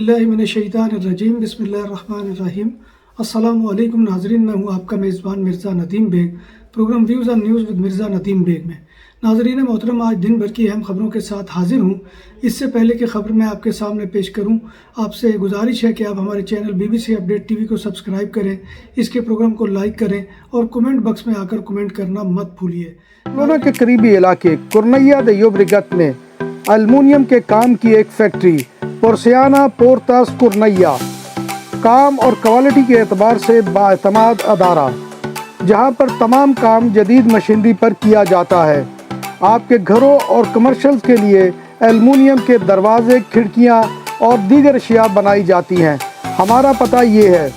बिल्लाहि मिनश्शैतानिर्रजीम बिस्मिल्लाहिर्रहमानिर्रहीम। अस्सलामु अलैकुम नाजरीन, मैं हूँ आपका मेज़बान Mirza Nadeem Baig, programme views and news with Mirza Nadeem Baig में। नाजरीन मोहतरम, आज दिन भर की अहम खबरों के साथ हाजिर हूँ। इससे पहले कि खबर मैं आपके सामने पेश करूँ, आपसे गुजारिश है कि आप हमारे चैनल BBC अपडेट TV को सब्सक्राइब करें, इसके प्रोग्राम को लाइक करें और कमेंट बॉक्स में आकर कमेंट करना मत भूलिए। बार्सिलोना के करीबी इलाके कुर्नैया दे योब्रेगत में एल्युमिनियम के काम की एक फैक्ट्री पोर्सियाना पोर्तास कुर्नैया काम और क्वालिटी के एतबार से बाएतमाद अदारा, जहां पर तमाम काम जदीद मशीनरी पर किया जाता है। आपके घरों और कमर्शियल्स के लिए एल्युमिनियम के दरवाजे, खिड़कियां और दीगर अशिया बनाई जाती हैं। हमारा पता ये है।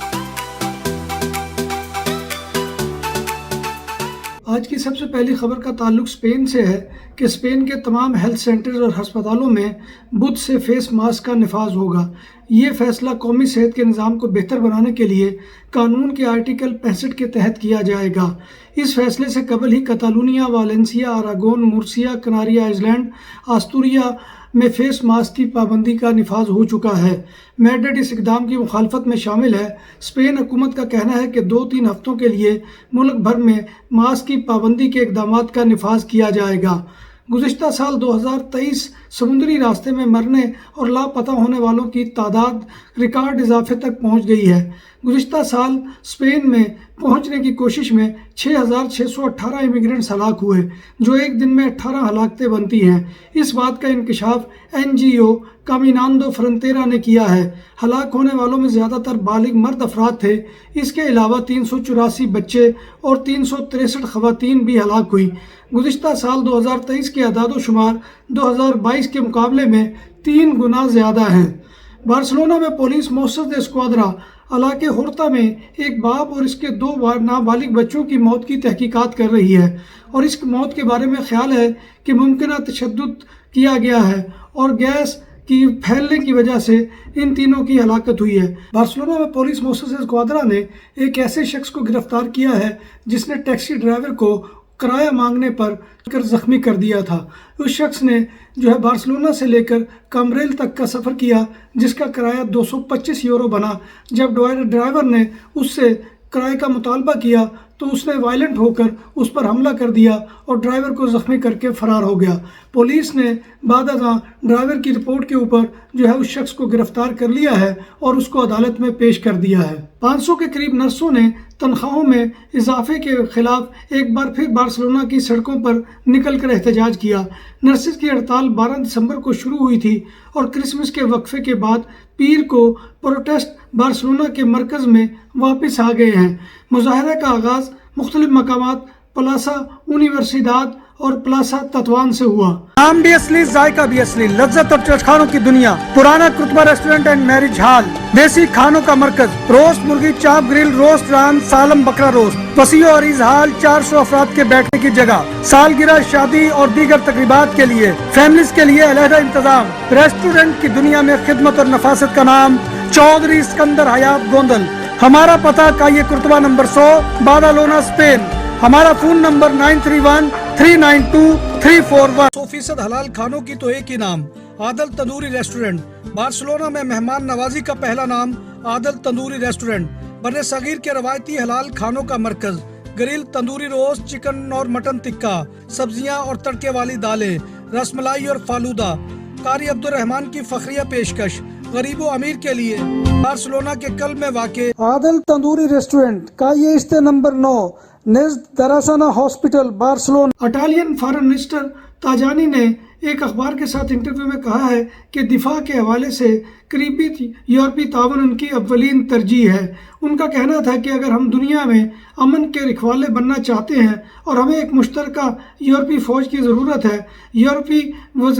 आज की सबसे पहली खबर का ताल्लुक स्पेन से है कि स्पेन के तमाम हेल्थ सेंटर्स और हस्पतालों में बुध से फेस मास्क का निफाज होगा। ये फैसला कौमी सेहत के निज़ाम को बेहतर बनाने के लिए कानून के आर्टिकल 65 के तहत किया जाएगा। इस फैसले से कबल ही कतालुनिया, वालेंसिया, अरागोन, मुर्सिया, कनारी आइलैंड, आस्तूरिया में फेस मास्क की पाबंदी का निफाज हो चुका है। मैड्रिड इस इकदाम की मुखालफत में शामिल है। स्पेन हुकूमत का कहना है कि 2-3 हफ्तों के लिए मुल्क भर में मास्क की पाबंदी के इकदामात का निफाज किया जाएगा। गुज़िश्ता साल 2023 समुद्री रास्ते में मरने और लापता होने वालों की तादाद रिकॉर्ड इजाफे तक पहुंच गई है। गुज़िश्ता साल स्पेन में पहुंचने की कोशिश में 6,618 इमिग्रेंट्स हलाक हुए, जो एक दिन में 18 हलाकतें बनती हैं। इस बात का इंकशाफ NGO कामिनांदो फ्रंटेरा ने किया है। हलाक होने वालों में ज़्यादातर बालिग मर्द अफराद थे। इसके अलावा 384 बच्चे और 363 खवातीन भी हलाक हुई। गुज़िश्ता साल 2023 के अदाद-ओ-शुमार 2022 के मुकाबले में 3 गुना ज़्यादा हैं। बार्सिलोना में पुलिस मोसद स्क्वाड्रा इलाके हुर्ता में एक बाप और इसके 2 नाबालिग बच्चों की मौत की तहकीकात कर रही है और इस मौत के बारे में ख्याल है कि मुमकिन तशद्दुद किया गया है और गैस की फैलने की वजह से इन तीनों की हलाकत हुई है। बार्सिलोना में पुलिस मोसद स्क्वाड्रा ने एक ऐसे शख्स को गिरफ्तार किया है जिसने टैक्सी ड्राइवर को किराया मांगने पर जख्मी कर दिया था। उस शख्स ने बार्सिलोना से लेकर कमरेल तक का सफ़र किया, जिसका किराया 225 यूरो बना। जब ड्राइवर ने उससे किराए का मुतालबा किया तो उसने वायलेंट होकर उस पर हमला कर दिया और ड्राइवर को ज़ख्मी करके फ़रार हो गया। पुलिस ने बाद-अज़ां ड्राइवर की रिपोर्ट के ऊपर उस शख्स को गिरफ्तार कर लिया है और उसको अदालत में पेश कर दिया है। 500 के करीब नर्सों ने तनख्वाहों में इजाफे के खिलाफ एक बार फिर बार्सिलोना की सड़कों पर निकल कर एहतजाज किया। नर्सेज की हड़ताल 12 दिसंबर को शुरू हुई थी और क्रिसमस के वक्फे के बाद पीर को प्रोटेस्ट बार्सिलोना के मरकज़ में वापस आ गए हैं। मुजाहरा का आगाज़ मुख्तलिफ मकामात प्लासा यूनिवर्सिदाद और प्लासा तत्वान से हुआ। नाम भी असली, जायका भी असली, लज्जत और चटखानों की दुनिया। पुराना कुतबा रेस्टोरेंट एंड मैरिज हॉल, देसी खानों का मरकज, रोस्ट मुर्गी, चाप ग्रिल, रोस्ट रान, सालम बकरा रोस्ट, वसीओ और इजहाल, 400 अफराद के बैठने की जगह, सालगिरह, शादी और दीगर तकरीबात के लिए, फैमिलीज के लिए अलहदा इंतजाम। रेस्टोरेंट की दुनिया में खिदमत और नफासत का नाम चौधरी सिकंदर हयात गोंदल। हमारा पता काये कुर्तबा नंबर 100, बादालोना, स्पेन। हमारा फोन नंबर 9313923341। 100% हलाल खानों की तो एक ही नाम, आदल तंदूरी रेस्टोरेंट। बार्सिलोना में मेहमान नवाजी का पहला नाम आदल तंदूरी रेस्टोरेंट। बर्रे सगीर के रवायती हलाल खानों का मरकज, ग्रिल, तंदूरी रोस्ट, चिकन और मटन टिक्का, सब्जियां और तड़के वाली दालें, रसमलाई और फालूदा। कारी अब्दुर्रहमान की फखरिया पेशकश गरीबो अमीर के लिए। बार्सिलोना के कल में वाक़े आदल तंदूरी रेस्टोरेंट का ये इस्ते नंबर 9 नेज़्द दरासाना hospital, Barcelona. Italian foreign minister Tajani ने एक अखबार के साथ इंटरव्यू में कहा है कि दिफा के हवाले से करीबी यूरोपी तावन उनकी अव्वलीन तरजीह है। उनका कहना था कि अगर हम दुनिया में अमन के रखवाले बनना चाहते हैं और हमें एक मुश्तरका यूरोपी फ़ौज की ज़रूरत है, यूरोपी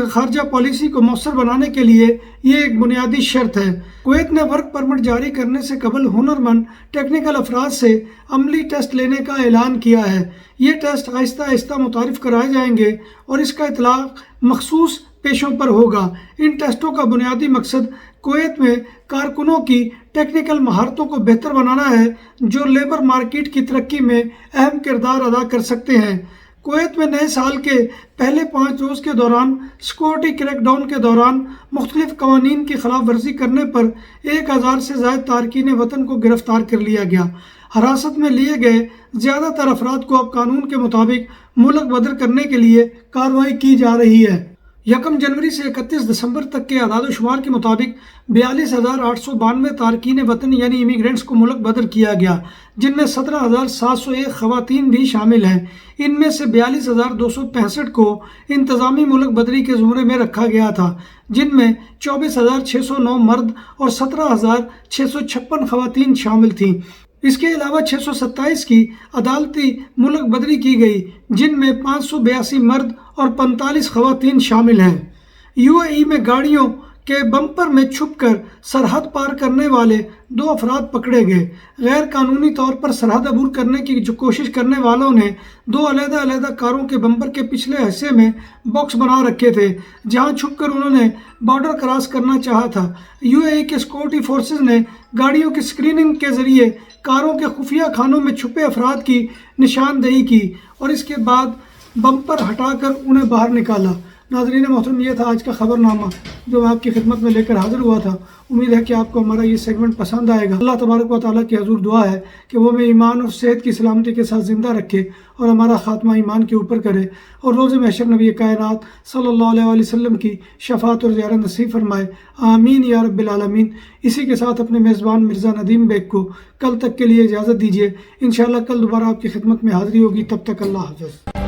खारजा पॉलिसी को मौसर बनाने के लिए ये एक बुनियादी शर्त है। कुवैत ने वर्क परमिट जारी करने से कबल हुनरमंद टेक्निकल अफराद से अमली टेस्ट लेने का ऐलान किया है। ये टेस्ट आहिस्ता आहिस्ता मुतारिफ कराए जाएंगे और इसका इतलाक मखसूस पेशों पर होगा। इन टेस्टों का बुनियादी मकसद कुवैत में कारकुनों की टेक्निकल महारतों को बेहतर बनाना है, जो लेबर मार्केट की तरक्की में अहम किरदार अदा कर सकते हैं। کویت میں نئے سال کے پہلے 5 روز کے دوران سیکورٹی کریک ڈاؤن کے دوران مختلف قوانین کی خلاف ورزی کرنے پر 1000 سے زائد تارکین وطن کو گرفتار کر لیا گیا۔ حراست میں لیے گئے زیادہ تر افراد کو اب قانون کے مطابق ملک بدر کرنے کے لیے کارروائی کی جا رہی ہے۔ 1 جنوری سے 31 دسمبر تک کے اعداد و شمار کے مطابق 42,892 تارکین وطن یعنی امیگرینٹس کو ملک بدر کیا گیا، جن میں 17,701 خواتین بھی شامل ہیں۔ ان میں سے 42,265 کو انتظامی ملک بدری کے زمرے میں رکھا گیا تھا، جن میں 24,609 مرد اور 17,656 خواتین شامل تھیں۔ اس کے علاوہ 627 کی عدالتی ملک بدری کی گئی، جن میں 582 مرد اور 45 خواتین شامل ہیں۔ UAE میں گاڑیوں کے بمپر میں چھپ کر سرحد پار کرنے والے 2 افراد پکڑے گئے۔ غیر قانونی طور پر سرحد عبور کرنے کی جو کوشش کرنے والوں نے 2 علیحدہ کاروں کے بمپر کے پچھلے حصے میں باکس بنا رکھے تھے، جہاں چھپ کر انہوں نے بارڈر کراس کرنا چاہا تھا۔ UAE کے سیکورٹی فورسز نے گاڑیوں کی اسکریننگ کے ذریعے کاروں کے خفیہ خانوں میں چھپے افراد کی نشاندہی کی اور اس کے بعد بمپر ہٹا کر انہیں باہر نکالا۔ ناظرین محترم، یہ تھا آج کا خبر نامہ جو میں آپ کی خدمت میں لے کر حاضر ہوا تھا۔ امید ہے کہ آپ کو ہمارا یہ سیگمنٹ پسند آئے گا۔ اللہ تبارک و تعالیٰ کی حضور دعا ہے کہ وہ ہمیں ایمان اور صحت کی سلامتی کے ساتھ زندہ رکھے اور ہمارا خاتمہ ایمان کے اوپر کرے، اور روز محشر نبی کائنات صلی اللہ علیہ وآلہ وسلم کی شفاعت اور زیارت نصیب فرمائے، آمین یا رب العالمین۔ اسی کے ساتھ اپنے میزبان مرزا ندیم بیگ کو کل تک کے لیے اجازت دیجیے۔ انشاءاللہ کل دوبارہ آپ کی خدمت میں حاضری ہوگی، تب تک اللہ حافظ۔